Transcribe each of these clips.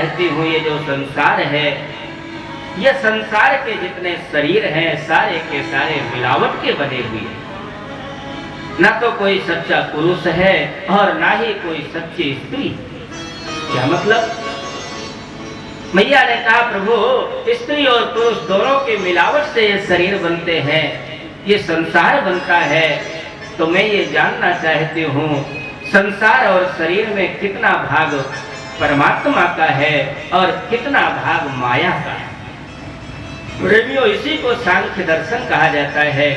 चाहती हूँ ये जो संसार है, ये संसार के जितने शरीर हैं सारे के सारे मिलावट के बने हुए हैं। ना तो कोई सच्चा पुरुष है और ना ही कोई सच्ची स्त्री। क्या मतलब? मैया ने कहा प्रभु स्त्री और पुरुष दोनों के मिलावट से ये शरीर बनते हैं, ये संसार बनता है। तो मैं ये जानना चाहती हूँ संसार और शरीर में कितना भाग परमात्मा का है और कितना भाग माया का है। प्रेमियों, इसी को सांख्य दर्शन कहा जाता है।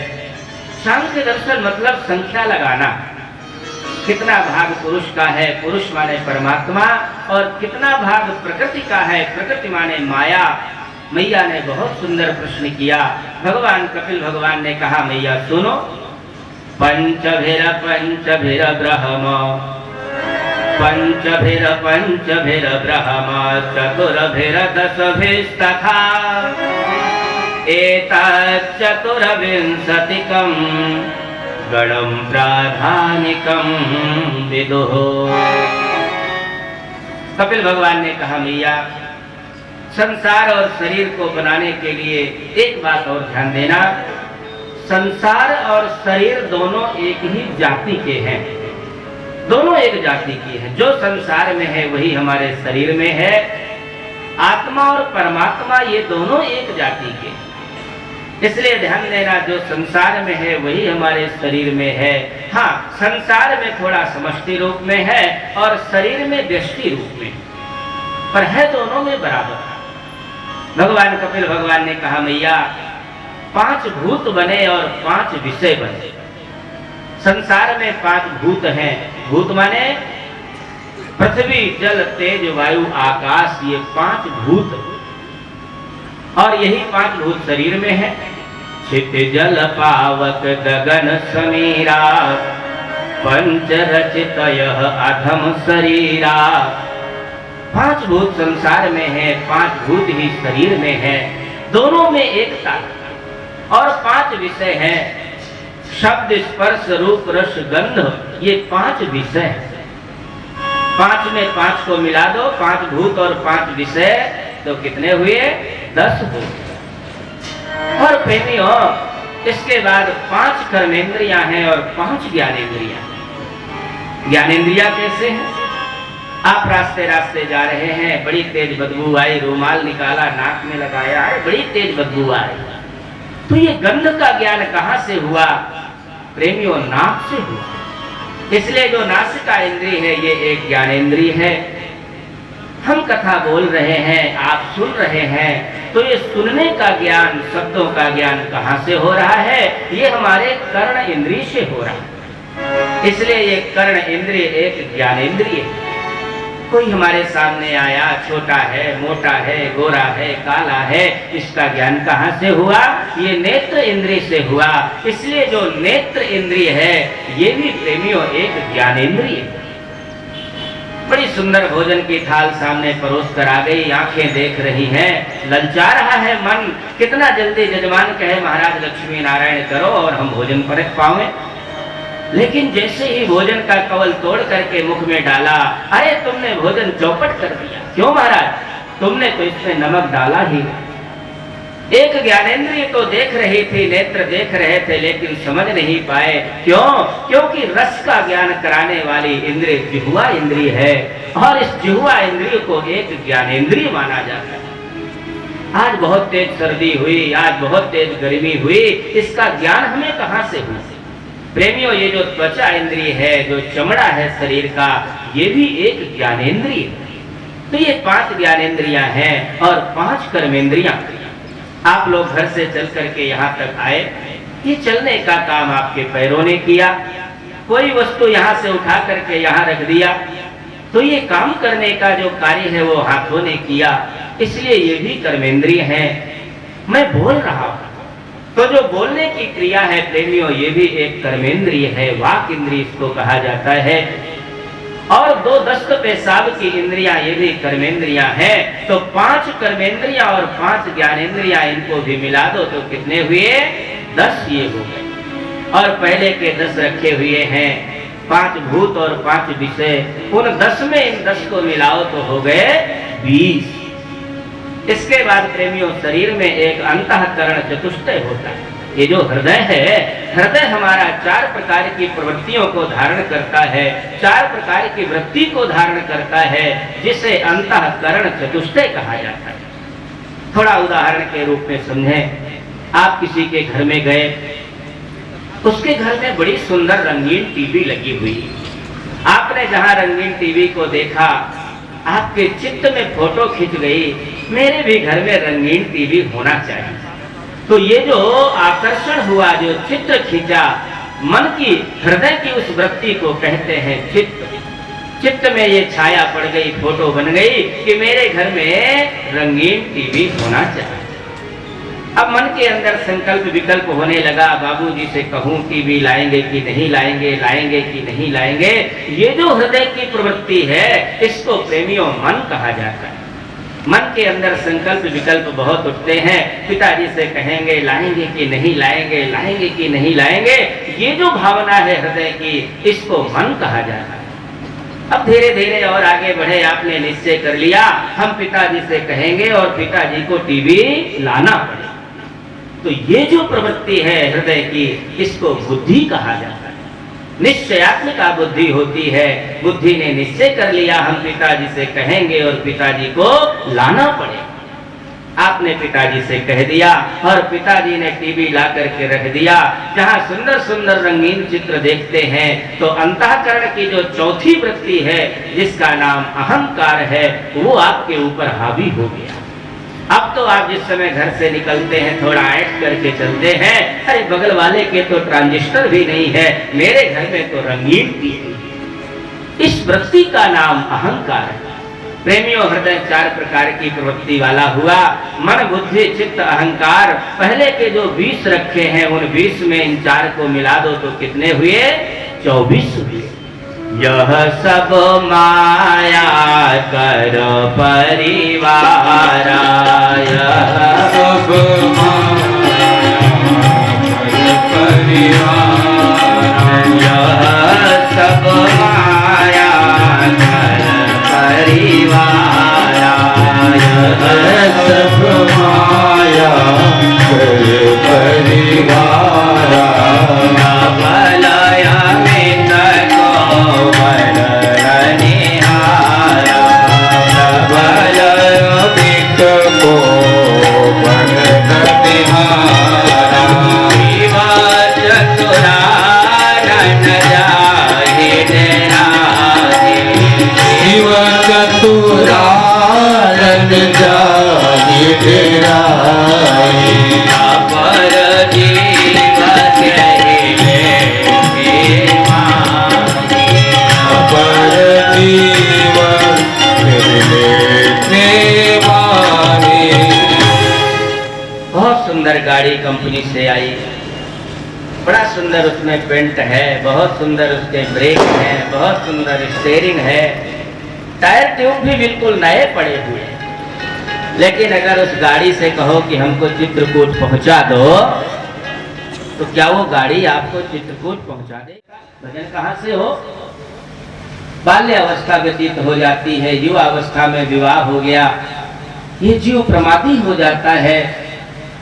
सांख्य दर्शन मतलब संख्या लगाना। कितना भाग पुरुष का है, पुरुष माने परमात्मा, और कितना भाग प्रकृति का है, प्रकृति माने माया। मैया ने बहुत सुंदर प्रश्न किया। भगवान कपिल भगवान ने कहा मैया सुनो, पंचभिर ब्रह्म, पंचभिर ब्रह्म, चतुर्भिर दशभिस्तथा, एतत् चतुर्विंशतिकं गणं प्राधानिकं विदुः। कपिल भगवान ने कहा मैया संसार और शरीर को बनाने के लिए एक बात और ध्यान देना, संसार और शरीर दोनों एक ही जाति के हैं, दोनों एक जाति की है। जो संसार में है वही हमारे शरीर में है। आत्मा और परमात्मा ये दोनों एक जाति के, इसलिए ध्यान देना जो संसार में है वही हमारे शरीर में है। हाँ, संसार में थोड़ा समष्टि रूप में है और शरीर में व्यष्टि रूप में, पर है दोनों में बराबर। भगवान कपिल भगवान ने कहा मैया 5 भूत बने और 5 विषय बने। संसार में 5 भूत हैं। भूत माने पृथ्वी जल तेज वायु आकाश, ये 5 भूत, और यही 5 भूत शरीर में है। क्षितिज जल पावक गगन समीरा, पंच रचितयः अधम शरीरा। 5 भूत संसार में है, 5 भूत ही शरीर में है, दोनों में एकता। और 5 विषय हैं, शब्द स्पर्श रूप रस गंध, ये 5 विषय हैं। 5 में 5 को मिला दो, 5 भूत और 5 विषय, तो कितने हुए? 10 भूत। और प्रेमियों, इसके बाद 5 कर्मेंद्रियां हैं और 5 ज्ञानेंद्रियां। ज्ञानेंद्रिया कैसे हैं? आप रास्ते रास्ते जा रहे हैं, बड़ी तेज बदबू आई, रूमाल निकाला, नाक में लगाया है, बड़ी तेज बदबू आई, तो ये गंध का ज्ञान कहां से हुआ? प्रेमियों, नाक से हुआ। इसलिए जो नासिका इंद्रिय है ये एक ज्ञानेंद्रिय है। हम कथा बोल रहे हैं, आप सुन रहे हैं, तो ये सुनने का ज्ञान, शब्दों का ज्ञान कहां से हो रहा है? ये हमारे कर्ण इंद्रिय से हो रहा है। इसलिए ये कर्ण इंद्रिय एक ज्ञानेंद्रिय है। कोई हमारे सामने आया, छोटा है, मोटा है, गोरा है, काला है, इसका ज्ञान कहां से हुआ? ये नेत्र इंद्रिय से हुआ। इसलिए जो नेत्र इंद्रिय है ये भी प्रेमियों एक ज्ञानेंद्रिय है। बड़ी सुंदर भोजन की थाल सामने परोस कर आ गई, आंखें देख रही हैं, ललचा रहा है मन, कितना जल्दी जजमान कहे महाराज लक्ष्मी नारायण करो और हम भोजन परख पाएं। लेकिन जैसे ही भोजन का कवल तोड़ करके मुख में डाला, अरे तुमने भोजन चौपट कर दिया। क्यों महाराज? तुमने तो इसमें नमक डाला ही। एक ज्ञानेंद्रिय तो देख रही थी, नेत्र देख रहे थे, लेकिन समझ नहीं पाए। क्यों? क्योंकि रस का ज्ञान कराने वाली इंद्रिय जिह्वा इंद्रिय है, और इस जिह्वा इंद्रिय को एक ज्ञानेंद्रिय माना जाता है। आज बहुत तेज सर्दी हुई, आज बहुत तेज गर्मी हुई, इसका ज्ञान हमें कहां से हुआ? प्रेमियों, ये जो त्वचा इंद्रिय है, जो चमड़ा है शरीर का, ये भी एक ज्ञानेंद्रिय है। तो ये 5 ज्ञानेंद्रियां हैं और 5 कर्मेंद्रियां। आप लोग घर से चल करके यहाँ तक आए, ये चलने का काम आपके पैरों ने किया। कोई वस्तु यहाँ से उठा करके यहाँ रख दिया, तो ये काम करने का जो कार्य है वो हाथों ने किया, इसलिए ये भी कर्मेंद्रिय हैं। मैं बोल रहा हूँ, तो जो बोलने की क्रिया है प्रेमियों, ये भी एक कर्मेंद्रिय है, वाक इंद्रिय इसको कहा जाता है। और 2 दस्त पेशाब की इंद्रियां, ये भी कर्मेंद्रियां हैं। तो 5 कर्मेंद्रियां और 5 ज्ञानेंद्रियां, इनको भी मिला दो तो कितने हुए? 10 ये हो गए। और पहले के 10 रखे हुए हैं, 5 भूत और 5 विषय। उन 10 में इन 10 को मिलाओ तो हो गए 20। इसके बाद प्रेमियों शरीर में एक अंतःकरण चतुष्टय होता है। ये जो हृदय है, हृदय हमारा 4 प्रकार की प्रवृत्तियों को धारण करता है, 4 प्रकार की वृत्ति को धारण करता है, जिसे अंतःकरण चतुष्टय कहा जाता है। थोड़ा उदाहरण के रूप में समझें। आप किसी के घर में गए, उसके घर में बड़ी सुंदर रंगीन टीवी लगी हुई। आपने जहां रंगीन टीवी को देखा, आपके चित्त में फोटो खिंच गई, मेरे भी घर में रंगीन टीवी होना चाहिए। तो ये जो आकर्षण हुआ, जो चित्र खींचा, मन की, हृदय की उस वृत्ति को कहते हैं चित्त। चित्त में ये छाया पड़ गई, फोटो बन गई कि मेरे घर में रंगीन टीवी होना चाहिए। अब मन के अंदर संकल्प विकल्प होने लगा, बाबूजी से कहूं टीवी लाएंगे कि नहीं लाएंगे, लाएंगे कि नहीं लाएंगे। ये जो हृदय की प्रवृत्ति है, इसको प्रेमियों मन कहा जाता है। मन के अंदर संकल्प विकल्प बहुत उठते हैं, पिताजी से कहेंगे लाएंगे कि नहीं लाएंगे, लाएंगे कि नहीं लाएंगे। ये जो भावना है हृदय की, इसको मन कहा जाता है। अब धीरे धीरे और आगे बढ़े, आपने निश्चय कर लिया हम पिताजी से कहेंगे और पिताजी को टीवी लाना पड़ेगा। तो ये जो प्रवृत्ति है हृदय की, इसको बुद्धि कहा जाता है। निश्चयात्मिका बुद्धि होती है। बुद्धि ने निश्चय कर लिया हम पिताजी से कहेंगे और पिताजी को लाना पड़ेगा। आपने पिताजी से कह दिया और पिताजी ने टीवी ला करके रख दिया, जहां सुंदर सुंदर रंगीन चित्र देखते हैं। तो अंतःकरण की जो चौथी वृत्ति है, जिसका नाम अहंकार है, वो आपके ऊपर हावी हो गया। अब तो आप जिस समय घर से निकलते हैं, थोड़ा ऐठ करके चलते हैं, अरे बगल वाले के तो ट्रांजिस्टर भी नहीं है, मेरे घर में तो रंगीन टीवी है। इस वृत्ति का नाम अहंकार है। प्रेमियों, हृदय 4 प्रकार की प्रवृत्ति वाला हुआ। मन, बुद्धि, चित्त, अहंकार। पहले के जो 20 रखे हैं, उन 20 में इन 4 को मिला दो तो कितने हुए? 24 हुए। यह सब माया कर परिवार, यह सब यह सब माया कर परिवार, यह सब माया कर परिवार। गाड़ी कंपनी से आई, बड़ा सुंदर उसमें पेंट है, बहुत सुंदर उसके ब्रेक हैं, बहुत सुंदर स्टीयरिंग है, टायर ट्यूब भी बिल्कुल नए पड़े हुए हैं। लेकिन अगर उस गाड़ी से कहो कि हमको चित्रकूट पहुंचा दो, तो क्या वो गाड़ी आपको चित्रकूट पहुंचा देगा? भजन कहां से हो? बाल्य अवस्था व्यतीत हो जाती है, युवा अवस्था में विवाह हो गया, ये जीव प्रमादी हो जाता है।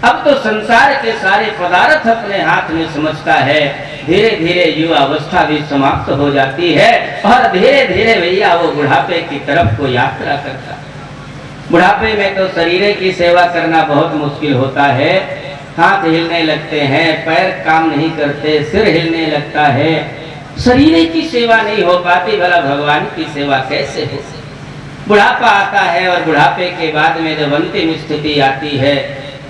अब तो संसार के सारे पदार्थ अपने हाथ में समझता है। धीरे धीरे युवा अवस्था भी समाप्त हो जाती है और धीरे धीरे भैया वो बुढ़ापे की तरफ को यात्रा करता है। बुढ़ापे में तो शरीर की सेवा करना बहुत मुश्किल होता है। हाथ हिलने लगते हैं, पैर काम नहीं करते, सिर हिलने लगता है, शरीर की सेवा नहीं हो पाती, भला भगवान की सेवा कैसे हो? बुढ़ापा आता है और बुढ़ापे के बाद में जब अंतिम स्थिति आती है,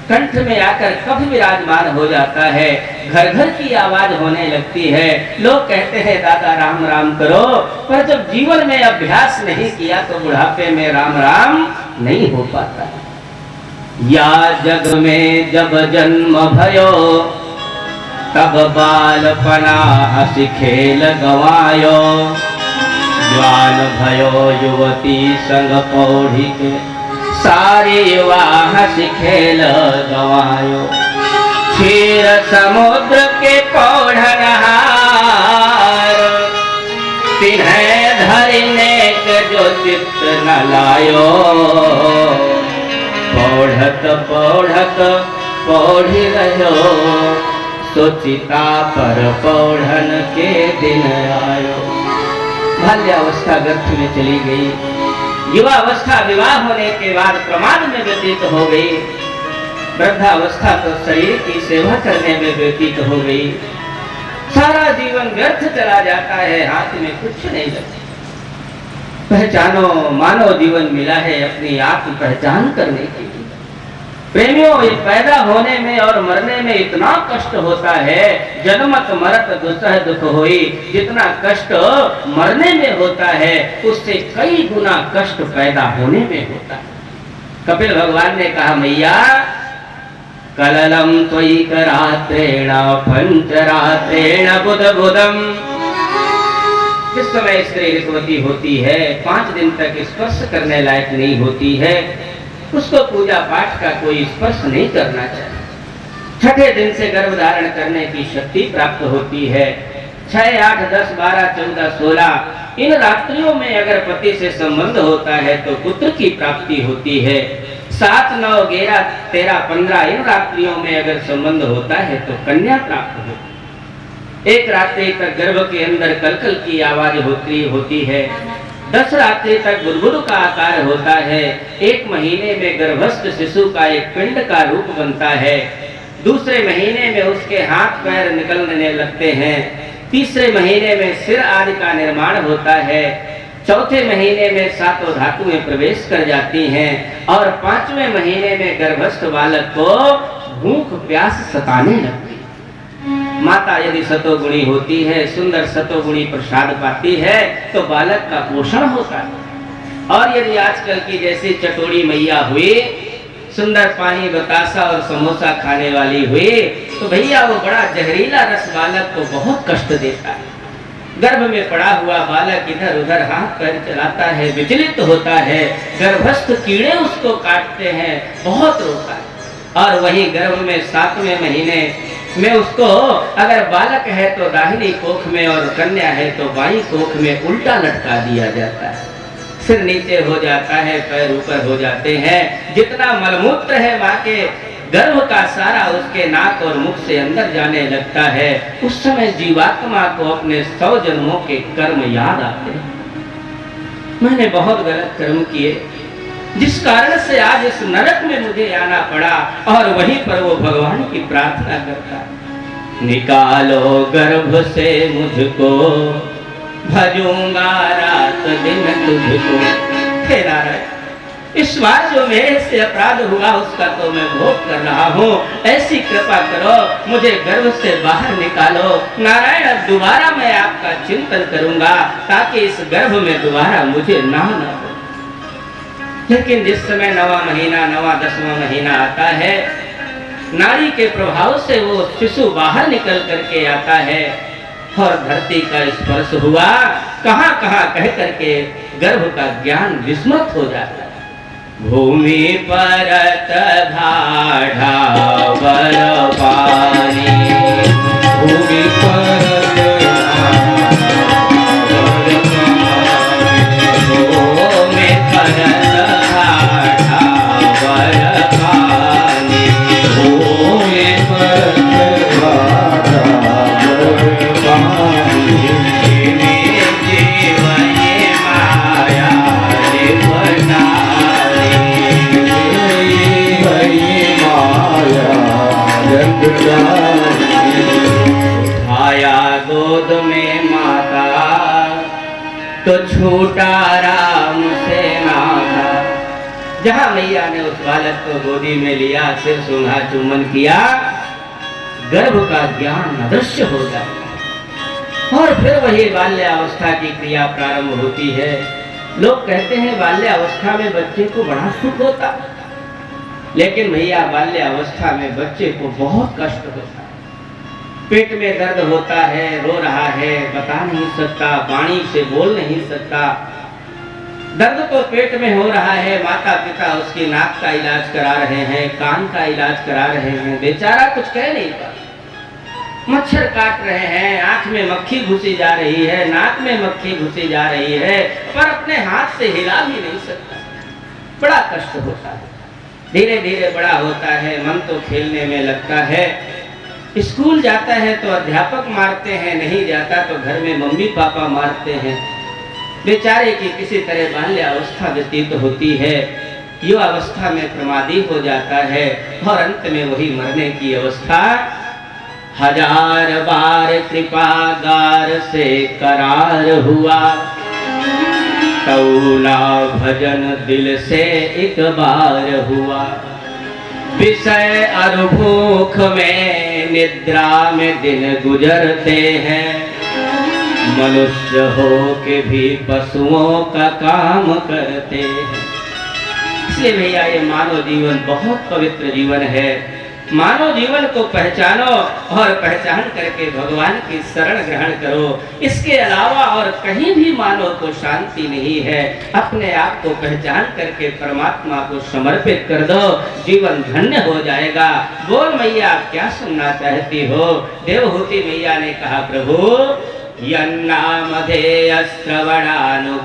कंठ में आकर कफ विराजमान हो जाता है, घर घर की आवाज होने लगती है। लोग कहते हैं दादा राम राम करो, पर जब जीवन में अभ्यास नहीं किया तो बुढ़ापे में राम राम नहीं हो पाता। या जग में जब जन्म भयो, तब बालपना हंसी खेल गवायो, ज्वान भयो युवती संग पौढ़ी के, सारे युवा हंसी खेल गवायो। क्षीर समुद्र के पौढ़नहार, तिन्हें धरने के जो चित्र न लायो। पौढ़त पौढ़त पौढ़ी रहो, सोचिता पर पौढ़न के दिन आयो। बाल्यावस्था व्यर्थ में चली गई, युवावस्था विवाह होने के बाद प्रमाद में व्यतीत हो गई, वृद्धावस्था तो शरीर की सेवा करने में व्यतीत हो गई। सारा जीवन व्यर्थ चला जाता है, हाथ में कुछ नहीं लगता। पहचानो, मानव जीवन मिला है अपनी आत्म पहचान करने के लिए। प्रेमियों, ये पैदा होने में और मरने में इतना कष्ट होता है, जन्मत मरत दुसह दुख होई। जितना कष्ट मरने में होता है, उससे कई गुना कष्ट पैदा होने में होता है। कपिल भगवान ने कहा, मैया कललम त्वयि करात्रेण पंचरात्रेण बुध बुधम। जिस समय स्त्री ऋतुवती होती है, 5 दिन तक स्पर्श करने लायक नहीं होती है, उसको पूजा पाठ का कोई स्पर्श नहीं करना चाहिए। 6ठे दिन से गर्भ धारण करने की शक्ति प्राप्त होती है। 6, 8, 10, 12, 14, 16 इन रात्रियों में अगर पति से संबंध होता है तो पुत्र की प्राप्ति होती है। 7, 9, 11, 13, 15 इन रात्रियों में अगर संबंध होता है तो कन्या प्राप्त होती है। 1 रात्रि तक गर्भ के अंदर कलकल की आवाज होती है। 10 रात्रि तक बुदबुद का आकार होता है। 1 महीने में गर्भस्थ शिशु का एक पिंड का रूप बनता है। दूसरे महीने में उसके हाथ पैर निकलने लगते हैं। तीसरे महीने में सिर आदि का निर्माण होता है। चौथे महीने में 7 धातुएं प्रवेश कर जाती हैं और 5वें महीने में गर्भस्थ बालक को भूख प्यास सताने लगती है। माता यदि सतोगुणी होती है, सुंदर सतोगुणी प्रसाद पाती है, तो बालक का पोषण होता है। और यदि आजकल की जैसी चटोरी मैया हुई, सुंदर पानी बतासा और समोसा खाने वाली हुई, तो भैया वो बड़ा जहरीला रस बालक को बहुत कष्ट देता है। गर्भ में पड़ा हुआ बालक इधर उधर हाथ पैर चलाता है, विचलित होता है, गर्भस्थ कीड़े उसको काटते हैं, बहुत रोता है। और वहीं गर्भ में 7वें महीने में उसको अगर बालक है तो दाहिनी कोख में और कन्या है तो बाईं कोख में उल्टा लटका दिया जाता है। सिर नीचे हो जाता है, पैर ऊपर हो जाते हैं। जितना मलमूत्र है माँ के गर्भ का सारा उसके नाक और मुख से अंदर जाने लगता है। उस समय जीवात्मा को अपने 100 जन्मों के कर्म याद आते हैं। मैंने बहुत गलत कर्म किए, जिस कारण से आज इस नरक में मुझे आना पड़ा। और वहीं पर वो भगवान की प्रार्थना करता है, निकालो गर्भ से मुझको, भजूंगा रात दिन तुझको। हे नारायण, इस बार जो मेरे से अपराध हुआ उसका तो मैं भोग कर रहा हूँ, ऐसी कृपा करो, मुझे गर्भ से बाहर निकालो। नारायण, अब दोबारा मैं आपका चिंतन करूंगा ताकि इस गर्भ में दोबारा मुझे ना हो। लेकिन जिस समय 9वां महीना, 9वां 10वां महीना आता है, नाड़ी के प्रभाव से वो शिशु बाहर निकल करके आता है और धरती का स्पर्श हुआ, कहाँ कहाँ कह करके गर्भ का ज्ञान विस्मृत हो जाता है। भूमि परत भाढ़ा वर पानी, भूमि परत भूमि परत आया गोद में माता तो छूटा राम से नाता। जहां मैया ने उस बालक को गोदी में लिया, सिर सूंघा, चुम्बन किया, गर्भ का ज्ञान अदृश्य हो जाता और फिर वही बाल्यावस्था की क्रिया प्रारंभ होती है। लोग कहते हैं बाल्यावस्था में बच्चे को बड़ा सुख होता, लेकिन भैया बाल्यावस्था में बच्चे को बहुत कष्ट होता है। पेट में दर्द होता है, रो रहा है, बता नहीं सकता, वाणी से बोल नहीं सकता। दर्द तो पेट में हो रहा है, माता पिता उसकी नाक का इलाज करा रहे हैं, कान का इलाज करा रहे हैं, बेचारा कुछ कह नहीं पाता। मच्छर काट रहे हैं, आंख में मक्खी घुसी जा रही है, नाक में मक्खी घुसी जा रही है, पर अपने हाथ से हिला भी नहीं सकता। बड़ा कष्ट होता है। धीरे धीरे बड़ा होता है, मन तो खेलने में लगता है। स्कूल जाता है तो अध्यापक मारते हैं, नहीं जाता तो घर में मम्मी पापा मारते हैं। बेचारे की किसी तरह बाल्य अवस्था व्यतीत होती है, युवा अवस्था में प्रमादी हो जाता है और अंत में वही मरने की अवस्था। हजार बार कृपागार से करार हुआ, तौला भजन दिल से एक बार हुआ। विषय और भूख में निद्रा में दिन गुजरते हैं, मनुष्य हो के भी पशुओं का काम करते हैं। इसलिए भैया ये मानव जीवन बहुत पवित्र जीवन है। मानव जीवन को पहचानो और पहचान करके भगवान की शरण ग्रहण करो। इसके अलावा और कहीं भी मानव को शांति नहीं है। अपने आप को पहचान करके परमात्मा को समर्पित कर दो, जीवन धन्य हो जाएगा। बोल मैया क्या सुनना चाहती हो? देवहूति मैया ने कहा, प्रभु यन्नामधेय श्रवणानुकीर्तनात्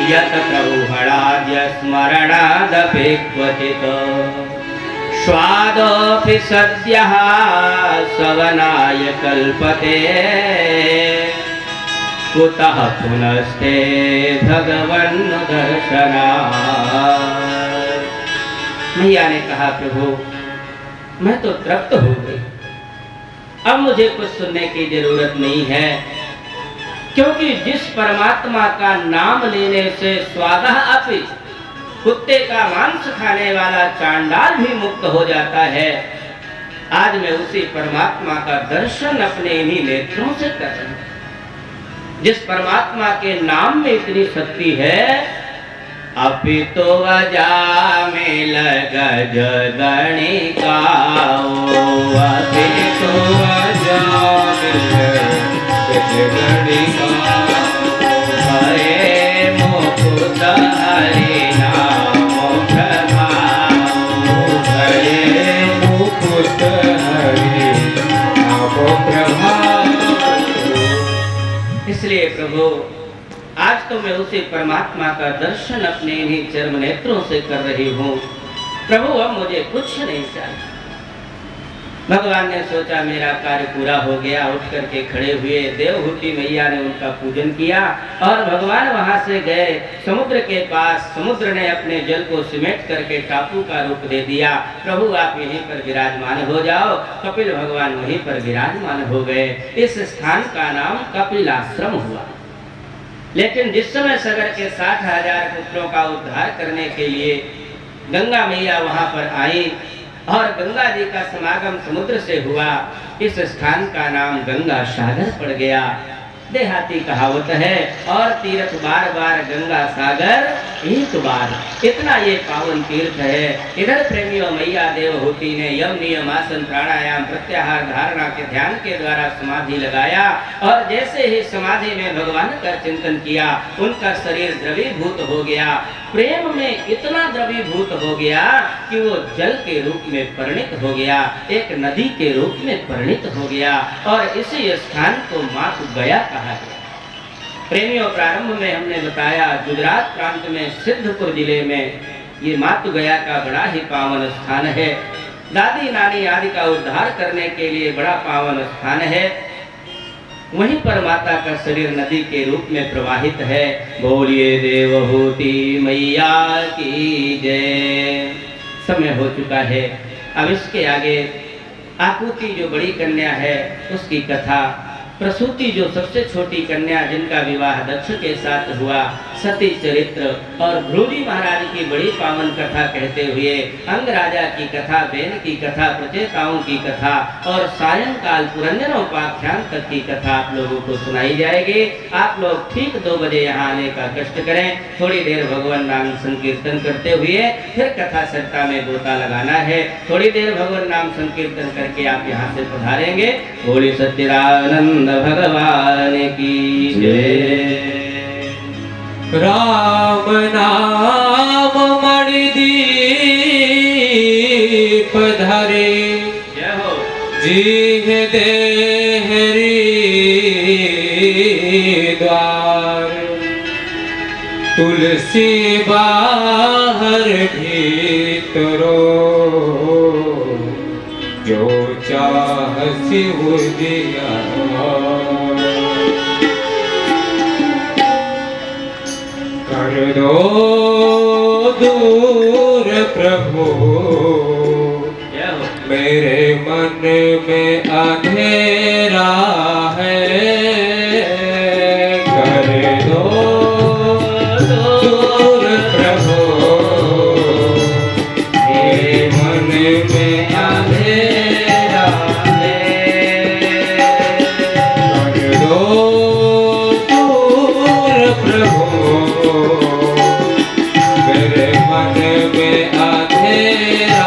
यत प्रौहणाद्य स्मरणादपि क्वचित् स्वादोऽपि सद्यः सवनाय कल्पते कुतः पुनस्ते भगवन् दर्शनात्। मैया ने कहा, प्रभु मैं तो तृप्त हो गई, अब मुझे कुछ सुनने की जरूरत नहीं है, क्योंकि जिस परमात्मा का नाम लेने से स्वादः अपि, कुत्ते का मांस खाने वाला चांडाल भी मुक्त हो जाता है, आज मैं उसी परमात्मा का दर्शन अपने इन्हीं नेत्रों से कर रहा हूं। जिस परमात्मा के नाम में इतनी शक्ति है, अपि तो अजामिल गजगणिकाओ, अपि तो अजामिल गजगणिकाओ, हरे मुकुट हरि नाम प्रभाओ, हरे मुकुट हरि नाम प्रभाओ। इसलिए प्रभु आज तो मैं उसी परमात्मा का दर्शन अपने इन्हीं चर्म नेत्रों से कर रही हूँ। प्रभु अब मुझे कुछ नहीं चाहिए। भगवान ने सोचा मेरा कार्य पूरा हो गया, उठ करके खड़े हुए। देवहूति मैया ने उनका पूजन किया और भगवान वहां से गए समुद्र के पास। समुद्र ने अपने जल को सिमेट करके टापू का रूप दे दिया। प्रभु आप यहीं पर विराजमान हो जाओ। कपिल भगवान वहीं पर विराजमान हो गए। इस स्थान का नाम कपिलाश्रम हुआ। लेकिन जिस समय सगर के 60,000 पुत्रों का उद्धार करने के लिए गंगा मैया वहां पर आई और गंगा जी का समागम समुद्र से हुआ, इस स्थान का नाम गंगा सागर पड़ गया। देहाती कहावत है, और तीर्थ बार बार गंगा सागर एक बार। इतना ये पावन तीर्थ है। इधर प्रेमियों मैया देवहूति ने यम नियम आसन प्राणायाम प्रत्याहार धारणा के ध्यान के द्वारा समाधि लगाया और जैसे ही समाधि में भगवान का चिंतन किया, उनका शरीर द्रवीभूत हो गया। प्रेम में इतना द्रवीभूत हो गया कि वो जल के रूप में परिणित हो गया, एक नदी के रूप में परिणित हो गया और इसी स्थान को मातु गया कहा गया। प्रेमियों प्रारंभ में हमने बताया गुजरात प्रांत में सिद्धपुर जिले में ये मातु गया का बड़ा ही पावन स्थान है। दादी नानी आदि का उद्धार करने के लिए बड़ा पावन स्थान है। वहीं पर माता का शरीर नदी के रूप में प्रवाहित है। बोलिए देवहूति मैया की जय। समय हो चुका है। अब इसके आगे आकुति जो बड़ी कन्या है उसकी कथा, प्रसूति जो सबसे छोटी कन्या जिनका विवाह दक्ष के साथ हुआ, सती चरित्र और भ्रूजी महाराज की बड़ी पावन कथा कहते हुए अंग राजा की कथा, बेन की कथा, प्रचेताओं की कथा और सायंकाल पुरंजनोपाख्यान तक की कथा आप लोगों को सुनाई जाएगी। आप लोग ठीक 2 बजे यहाँ आने का कष्ट करें। थोड़ी देर भगवान नाम संकीर्तन करते हुए फिर कथा सत्ता में गोता लगाना है। थोड़ी देर भगवान नाम संकीर्तन करके आप यहाँ से पधारेंगे। बोली सच्चिदानंद भगवान की जय। राम नाम मणिदीप धरे, जय हो। जीह देहरी द्वार तुलसी बाहर भीतरो जो चाह शिव दिया कर दो दूर प्रभु मेरे मन में अंधेरा है कर दो दूर प्रभु मेरे मन में अंधेरा है कर दो दूर प्रभु मेरे मन में अंधेरा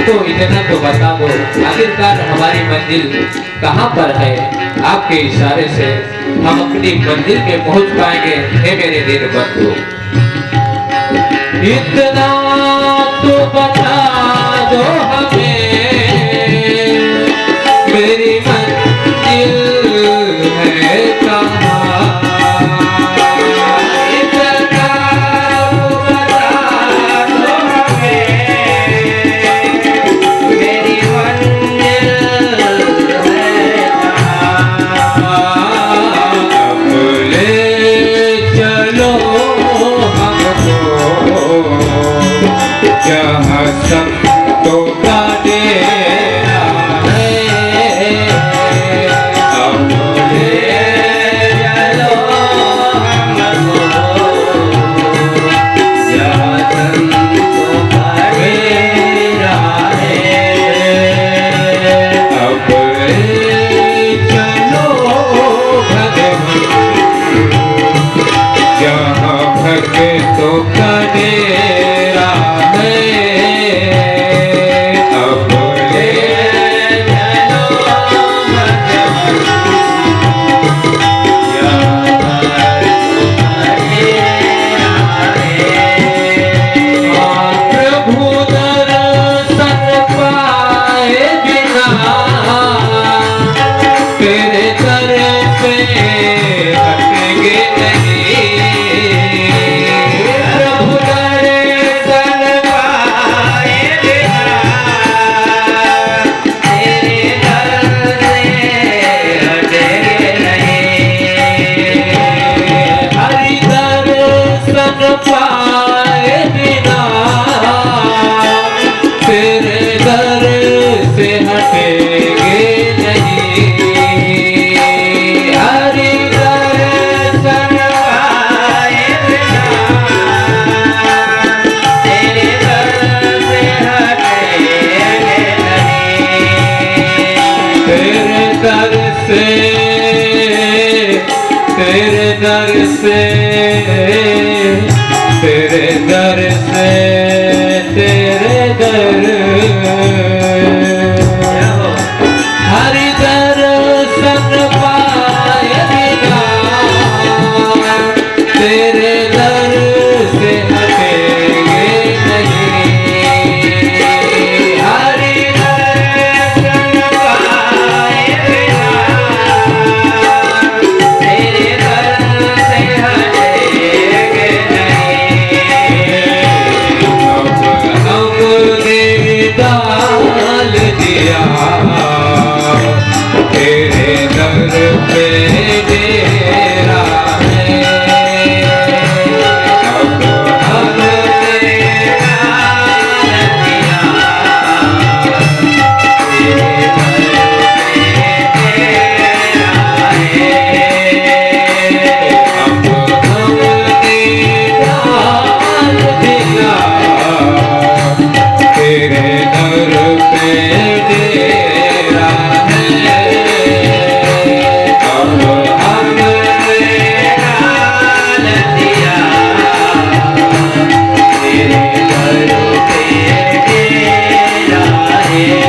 तो इतना तो बता दो आखिरकार हमारी मंजिल कहाँ पर है। आपके इशारे से हम अपनी मंजिल पे पहुंच पाएंगे। हे मेरे दिल बंधु, इतना तो बता दो हमें मेरी मंजिल है कहाँ। हटेंगे नहीं। हरि दर्शन पाए बिना तेरे दर से हटेंगे नहीं। तेरे दर से, तेरे दर से, तेरे दर से, तेरे दर। हरि दर्शन पाए बिना तेरे दर से हटेंगे नहीं। हरि दर्शन पाए बिना तेरे दर से हटेंगे नहीं। हमने डाल दिया तेरे दर पे डेरा है। अब हमने डाल दिया तेरे दर पे डेरा है। अब हमने डाल दिया तेरे दर पे डेरा है।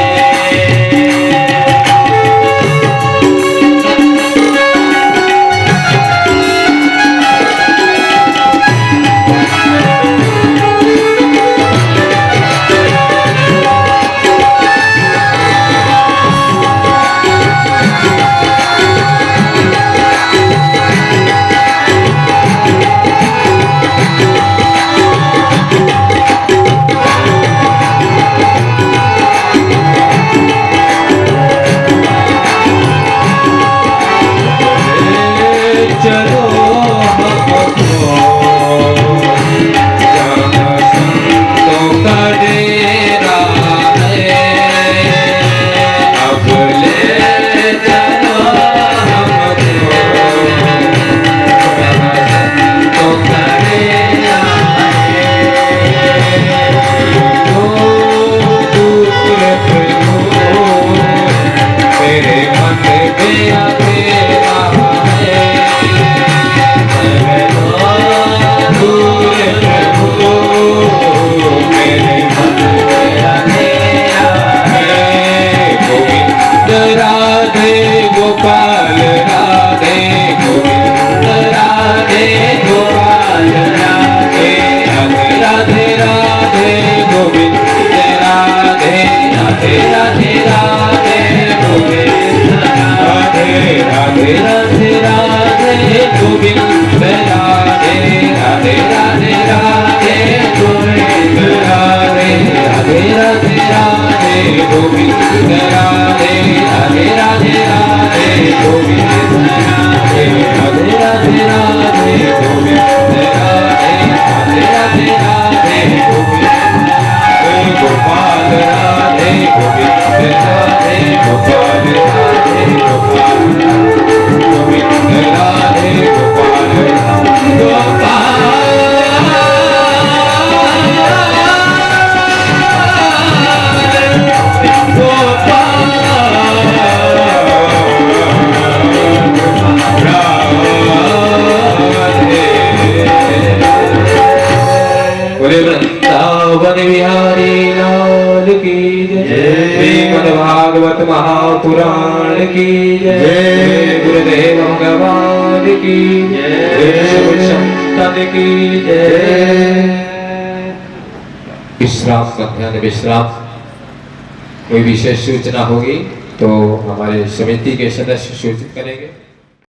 चलो हमको जहाँ संतों का डेरा है। अब ले चलो हमको जहाँ संतों का डेरा है। दूर प्रभु तेरे मन में तेरा है। दूर प्रभु मेरे मन तेरा है। गोविंद राधे गोपाल राधे, गोविंद राधे गोपाल राधे, राधे राधे राधे गोविंद राधे, राधे राधे राधे गोविंद राधे, राधे राधे राधे गोविंद राधे, राधे राधे राधे गोविंद राधे, राधे राधे राधे गोविंद राधे, राधे राधे राधे गोविंद राधे, राधे राधे राधे गोविंद राधे, राधे राधे राधे गोविंद राधे, गोपाल राधे गोविंद राधे, गोपाल राधे गोपाल गोविंद राधे गोपाल बोले वृंदावन बिहारी लाल की जय। श्रीमद् भागवत महापुराण की जय। गुरुदेव भगवान की जय। संतन की जय। विश्राम, मध्याह्न विश्राम। कोई विशेष सूचना होगी तो हमारे समिति के सदस्य सूचित करेंगे।